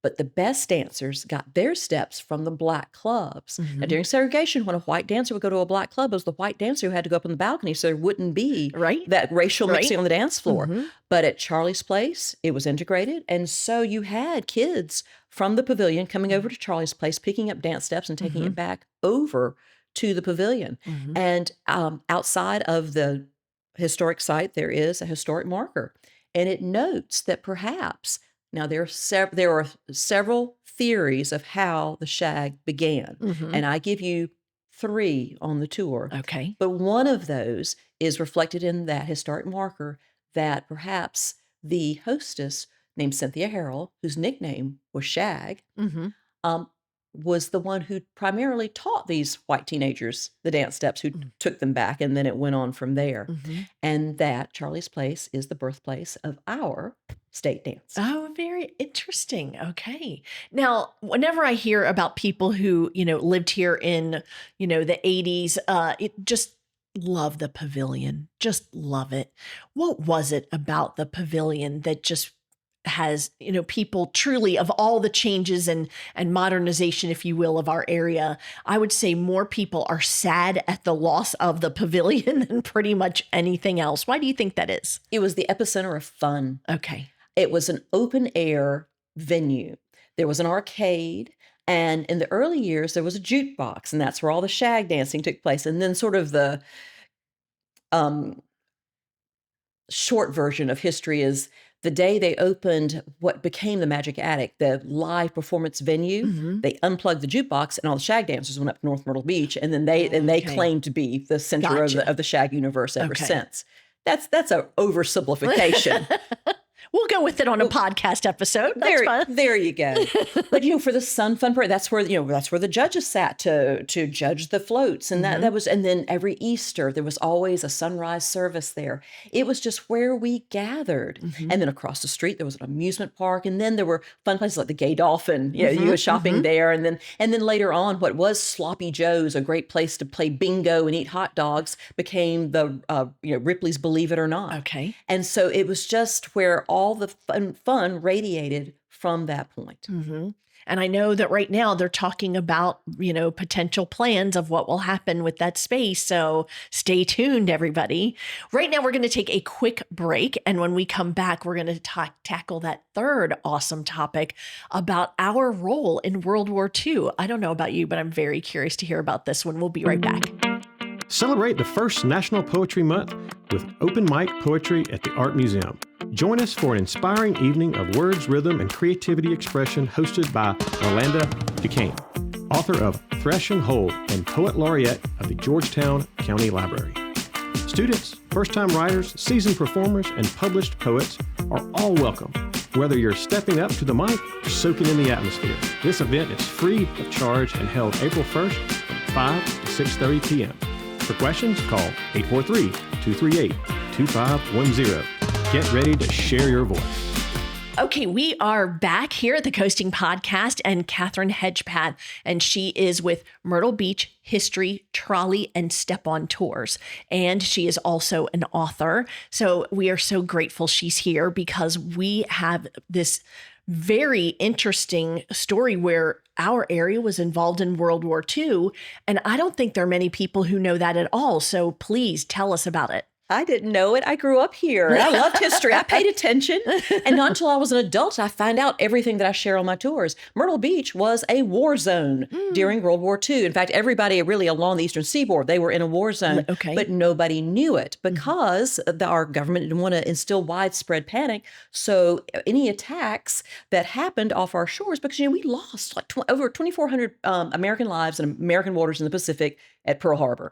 but the best dancers got their steps from the Black clubs. Now, during segregation, when a white dancer would go to a Black club, it was the white dancer who had to go up on the balcony so there wouldn't be that racial mixing on the dance floor. But at Charlie's Place, it was integrated. And so you had kids from the Pavilion coming over to Charlie's Place, picking up dance steps and taking it back over to the Pavilion. And outside of the historic site, there is a historic marker. And it notes that perhaps, now there are several theories of how the shag began. And I give you 3 on the tour. Okay. But one of those is reflected in that historic marker that perhaps the hostess named Cynthia Harrell, whose nickname was Shag, was the one who primarily taught these white teenagers the dance steps, who took them back, and then it went on from there. And that Charlie's Place is the birthplace of our state dance. Oh, very interesting. Okay. Now, whenever I hear about people who, lived here in, the 80s, it just love the Pavilion, just love it. What was it about the Pavilion that just has, people truly, of all the changes and modernization, if you will, of our area, I would say more people are sad at the loss of the Pavilion than pretty much anything else. Why do you think that is? It was the epicenter of fun. Okay. It was an open air venue. There was an arcade. And in the early years, there was a jukebox, and that's where all the shag dancing took place. And then sort of the short version of history is the day they opened what became the Magic Attic, the live performance venue. They unplugged the jukebox, and all the shag dancers went up to North Myrtle Beach, and then they claimed to be the center of the shag universe ever since. That's an oversimplification. We'll go with it on a podcast episode. That's fun. There you go. But for the fun parade, that's where the judges sat to judge the floats, and that was. And then every Easter there was always a sunrise service there. It was just where we gathered. And then across the street there was an amusement park, and then there were fun places like the Gay Dolphin. You were shopping there, and then later on, what was Sloppy Joe's, a great place to play bingo and eat hot dogs, became the Ripley's Believe It or Not. Okay. And so it was just where all the fun radiated from that point. And I know that right now they're talking about, potential plans of what will happen with that space. So stay tuned, everybody. Right now, we're going to take a quick break. And when we come back, we're going to tackle that third awesome topic about our role in World War II. I don't know about you, but I'm very curious to hear about this one. We'll be right back. Celebrate the first National Poetry Month with open mic poetry at the Art Museum. Join us for an inspiring evening of words, rhythm, and creativity expression hosted by Orlando Duquesne, author of Thresh and Hold and Poet Laureate of the Georgetown County Library. Students, first-time writers, seasoned performers, and published poets are all welcome, whether you're stepping up to the mic or soaking in the atmosphere. This event is free of charge and held April 1st from 5 to 6:30 p.m. For questions, call 843-238-2510. Get ready to share your voice. Okay, we are back here at the Coasting Podcast and Kathryn Hedgepath, and she is with Myrtle Beach History Trolley and Step-On Tours. And she is also an author. So we are so grateful she's here because we have this very interesting story where our area was involved in World War II. And I don't think there are many people who know that at all. So please tell us about it. I didn't know it. I grew up here. I loved history. I paid attention. And not until I was an adult, I find out everything that I share on my tours. Myrtle Beach was a war zone during World War II. In fact, everybody really along the eastern seaboard, they were in a war zone, but nobody knew it because our government didn't want to instill widespread panic. So any attacks that happened off our shores, because we lost like over 2,400 American lives in American waters in the Pacific at Pearl Harbor.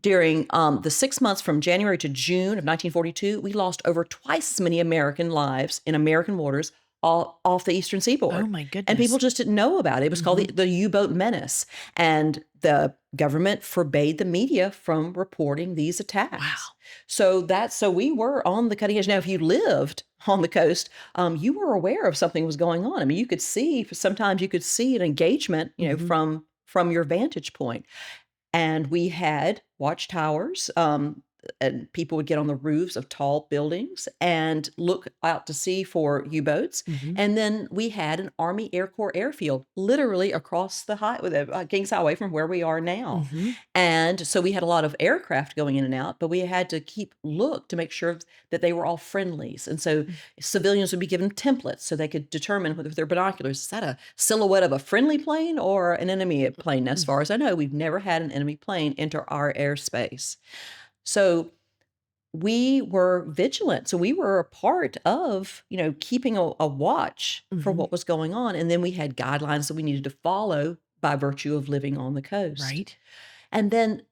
During the 6 months from January to June of 1942, we lost over twice as many American lives in American waters off the eastern seaboard. Oh, my goodness. And people just didn't know about it. It was called the U-boat menace. And the government forbade the media from reporting these attacks. Wow. So we were on the cutting edge. Now, if you lived on the coast, you were aware of something was going on. I mean, sometimes you could see an engagement, from your vantage point. And we had watchtowers, and people would get on the roofs of tall buildings and look out to sea for U-boats. And then we had an Army Air Corps airfield literally across the Kings Highway from where we are now. And so we had a lot of aircraft going in and out, but we had to look to make sure that they were all friendlies. And so civilians would be given templates so they could determine with their binoculars, is that a silhouette of a friendly plane or an enemy plane? As far as I know, we've never had an enemy plane enter our airspace. So we were vigilant. So we were a part of, keeping a watch for what was going on. And then we had guidelines that we needed to follow by virtue of living on the coast. Right. And then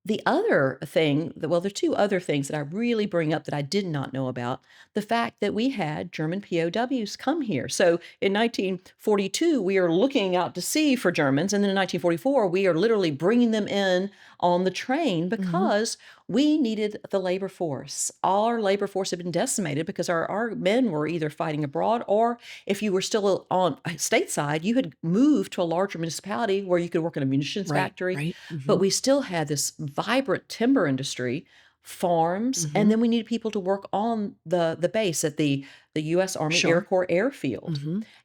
the other thing, there are two other things that I really bring up that I did not know about. The fact that we had German POWs come here. So in 1942, we are looking out to sea for Germans. And then in 1944, we are literally bringing them in on the train because we needed the labor force. Our labor force had been decimated because our men were either fighting abroad, or if you were still on stateside, you had moved to a larger municipality where you could work in a munitions factory. Right. But we still had this vibrant timber industry, farms, and then we needed people to work on the base at the U.S. Army Air Corps airfield.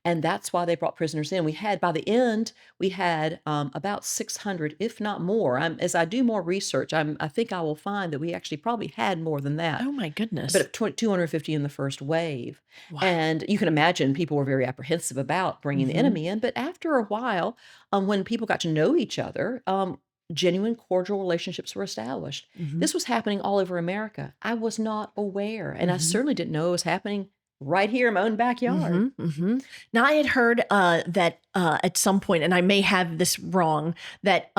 And that's why they brought prisoners in. By the end, we had about 600, if not more. As I do more research, I think I will find that we actually probably had more than that. Oh, my goodness. But 250 in the first wave. Wow. And you can imagine people were very apprehensive about bringing the enemy in. But after a while, when people got to know each other, genuine cordial relationships were established. This was happening all over America. I was not aware, and I certainly didn't know it was happening right here in my own backyard. Now, I had heard that at some point, and I may have this wrong, that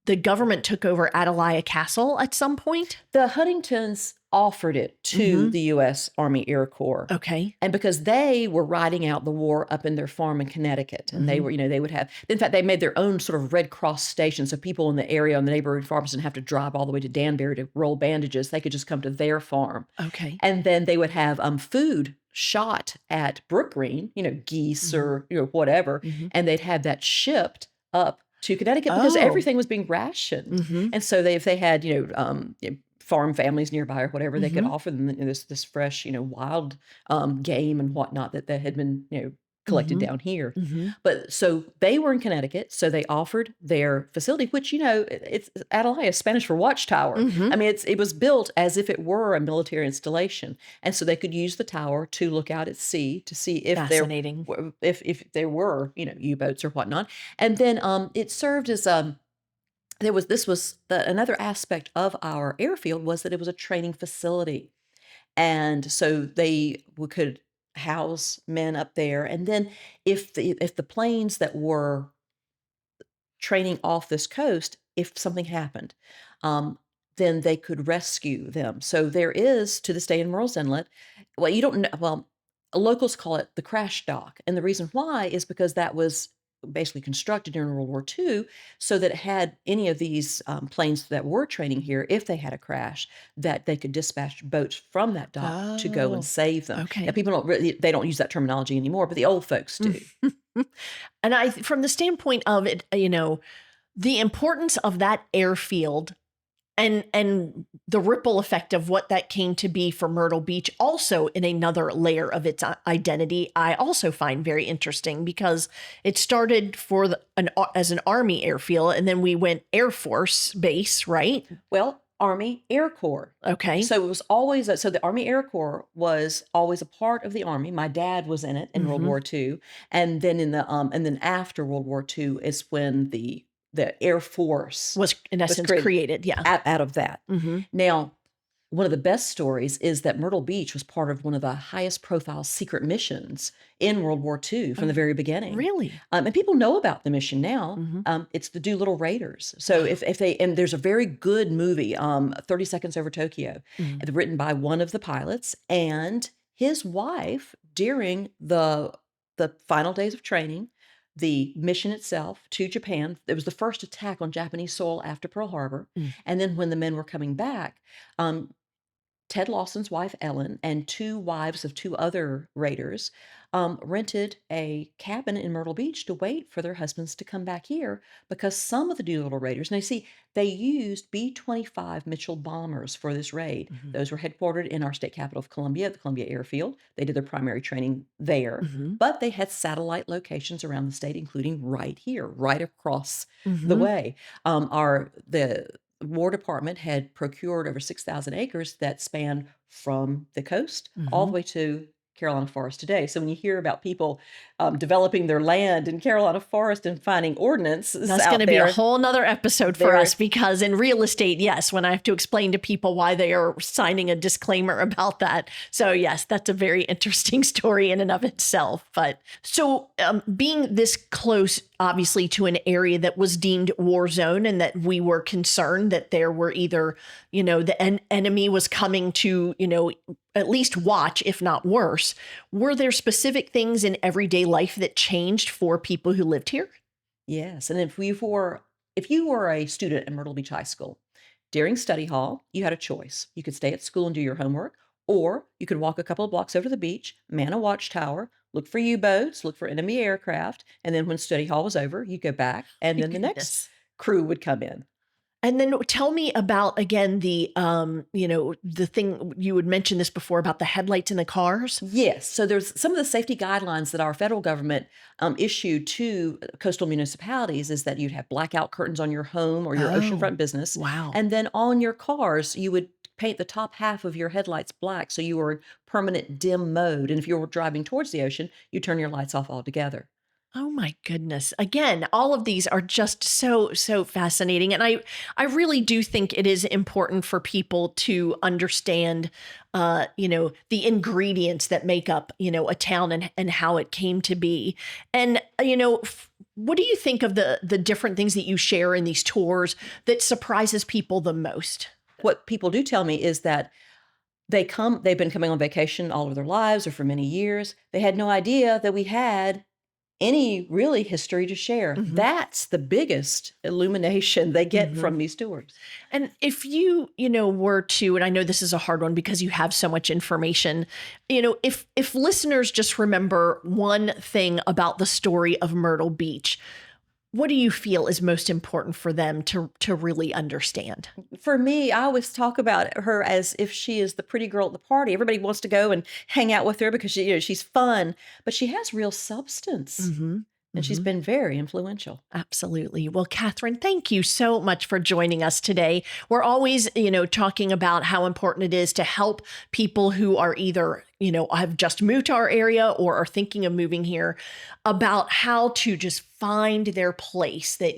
the government took over Atalaya Castle at some point. The Huntingtons offered it to the U.S. Army Air Corps. Okay. And because they were riding out the war up in their farm in Connecticut, and they were, they would have, in fact, they made their own sort of Red Cross station. So people in the area on the neighborhood farms didn't have to drive all the way to Danbury to roll bandages. They could just come to their farm. Okay. And then they would have food shot at Brook Green, geese or whatever, and they'd have that shipped up to Connecticut because everything was being rationed. And so if they had, farm families nearby or whatever, they could offer them this fresh, wild game and whatnot that had been, collected down here. But so they were in Connecticut, so they offered their facility, which, it's Atalaya, Spanish for watchtower. I mean, it was built as if it were a military installation. And so they could use the tower to look out at sea to see if there were, U-boats or whatnot. And then it served as another aspect of our airfield was that it was a training facility. And so they could house men up there. And then if the planes that were training off this coast, if something happened, then they could rescue them. So there is, to this day in Murrells Inlet, locals call it the crash dock. And the reason why is because that was basically constructed during World War II so that it had any of these planes that were training here, if they had a crash, that they could dispatch boats from that dock to go Oh, and save them. okay. Now, people they don't use that terminology anymore, but the old folks do. And from the standpoint of it, the importance of that airfield and the ripple effect of what that came to be for Myrtle Beach, also in another layer of its identity, I also find very interesting, because it started as an Army airfield, and then we went Air Force base, right? Well, Army Air Corps. Okay. So it was always so the Army Air Corps was always a part of the Army. My dad was in it in World War II, and then and then after World War II is when the Air Force was in essence created, yeah. Out of that. Now, one of the best stories is that Myrtle Beach was part of one of the highest profile secret missions in World War II from the very beginning. Really? And people know about the mission now. It's the Doolittle Raiders. So and there's a very good movie, 30 Seconds Over Tokyo, written by one of the pilots and his wife during the final days of training. The mission itself to Japan, it was the first attack on Japanese soil after Pearl Harbor. And then when the men were coming back, Ted Lawson's wife, Ellen, and 2 wives of 2 other raiders rented a cabin in Myrtle Beach to wait for their husbands to come back here, because some of the Doolittle Raiders, now you see, they used B-25 Mitchell bombers for this raid. Those were headquartered in our state capital of Columbia, the Columbia Airfield. They did their primary training there, but they had satellite locations around the state, including right here, right across the way. The War Department had procured over 6,000 acres that span from the coast all the way to Carolina Forest today. So when you hear about people developing their land in Carolina Forest and finding ordnance, that's going to be a whole nother episode for us, because in real estate, yes, when I have to explain to people why they are signing a disclaimer about that. So yes, that's a very interesting story in and of itself. But so being this close, obviously, to an area that was deemed war zone, and that we were concerned that there were either, the enemy was coming to, at least watch, if not worse. Were there specific things in everyday life that changed for people who lived here? Yes. And if you were a student at Myrtle Beach High School, during study hall, you had a choice. You could stay at school and do your homework, or you could walk a couple of blocks over to the beach, man a watchtower, look for U-boats, look for enemy aircraft, and then when study hall was over, you go back, and then the next crew would come in. And then tell me about, again, the thing, you had mentioned this before about the headlights in the cars. Yes. So there's some of the safety guidelines that our federal government issued to coastal municipalities is that you'd have blackout curtains on your home or your oceanfront business. Wow. And then on your cars, you would paint the top half of your headlights black, so you were in permanent dim mode. And if you were driving towards the ocean, you turn your lights off altogether. Oh my goodness. Again, all of these are just so fascinating. And I really do think it is important for people to understand, the ingredients that make up, a town and how it came to be. And, what do you think of the different things that you share in these tours that surprises people the most? What people do tell me is that they've been coming on vacation all of their lives or for many years. They had no idea that we had any really history to share. That's the biggest illumination they get from these tours. And if you, were to, and I know this is a hard one because you have so much information, if listeners just remember one thing about the story of Myrtle Beach, what do you feel is most important for them to really understand? For me, I always talk about her as if she is the pretty girl at the party. Everybody wants to go and hang out with her because she's fun, but she has real substance. And she's been very influential. Absolutely. Well, Kathryn, thank you so much for joining us today. We're always, talking about how important it is to help people who are either, have just moved to our area or are thinking of moving here, about how to just find their place. That,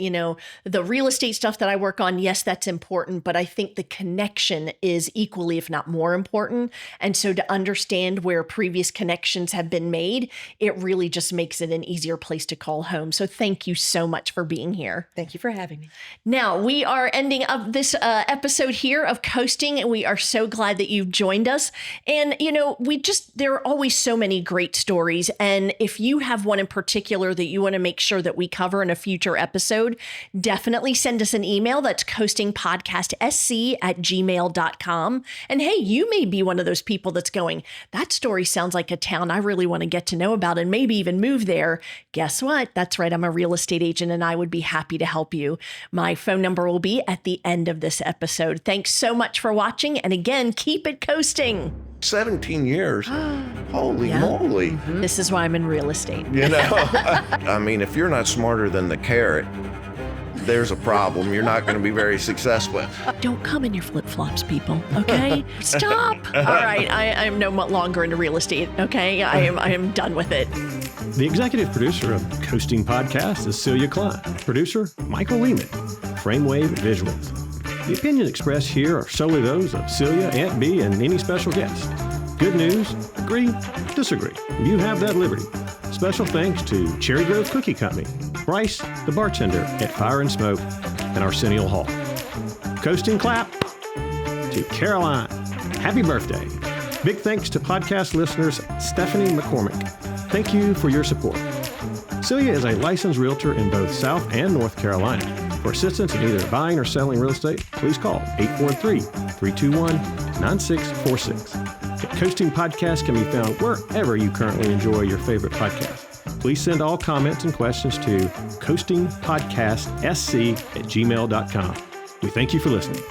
the real estate stuff that I work on, yes, that's important, but I think the connection is equally, if not more important. And so to understand where previous connections have been made, it really just makes it an easier place to call home. So thank you so much for being here. Thank you for having me. Now, we are ending up this episode here of Coasting, and we are so glad that you've joined us. And, we just there are always so many great stories. And if you have one in particular that you want to make sure that we cover in a future episode, definitely send us an email. That's coastingpodcastsc@gmail.com. And hey, you may be one of those people that's going, that story sounds like a town I really want to get to know about and maybe even move there. Guess what? That's right. I'm a real estate agent and I would be happy to help you. My phone number will be at the end of this episode. Thanks so much for watching. And again, keep it coasting. 17 years. Holy moly. This is why I'm in real estate. You know, I mean, if you're not smarter than the carrot, there's a problem. You're not going to be very successful. Don't come in your flip-flops, people, okay? Stop. All right, I am no longer into real estate, okay? I am done with it. The executive producer of Coasting Podcast is Celia Klein. Producer, Michael Lehman. Framewave Visuals. The opinions expressed here are solely those of Celia, Aunt B, and any special guest. Good news, agree, disagree. You have that liberty. Special thanks to Cherry Grove Cookie Company, Bryce, the bartender at Fire and Smoke, and Arsenio Hall. Coasting clap to Caroline. Happy birthday. Big thanks to podcast listeners Stephanie McCormick. Thank you for your support. Celia is a licensed realtor in both South and North Carolina. For assistance in either buying or selling real estate, please call 843-321-9646. The Coasting Podcast can be found wherever you currently enjoy your favorite podcast. Please send all comments and questions to coastingpodcastsc@gmail.com. We thank you for listening.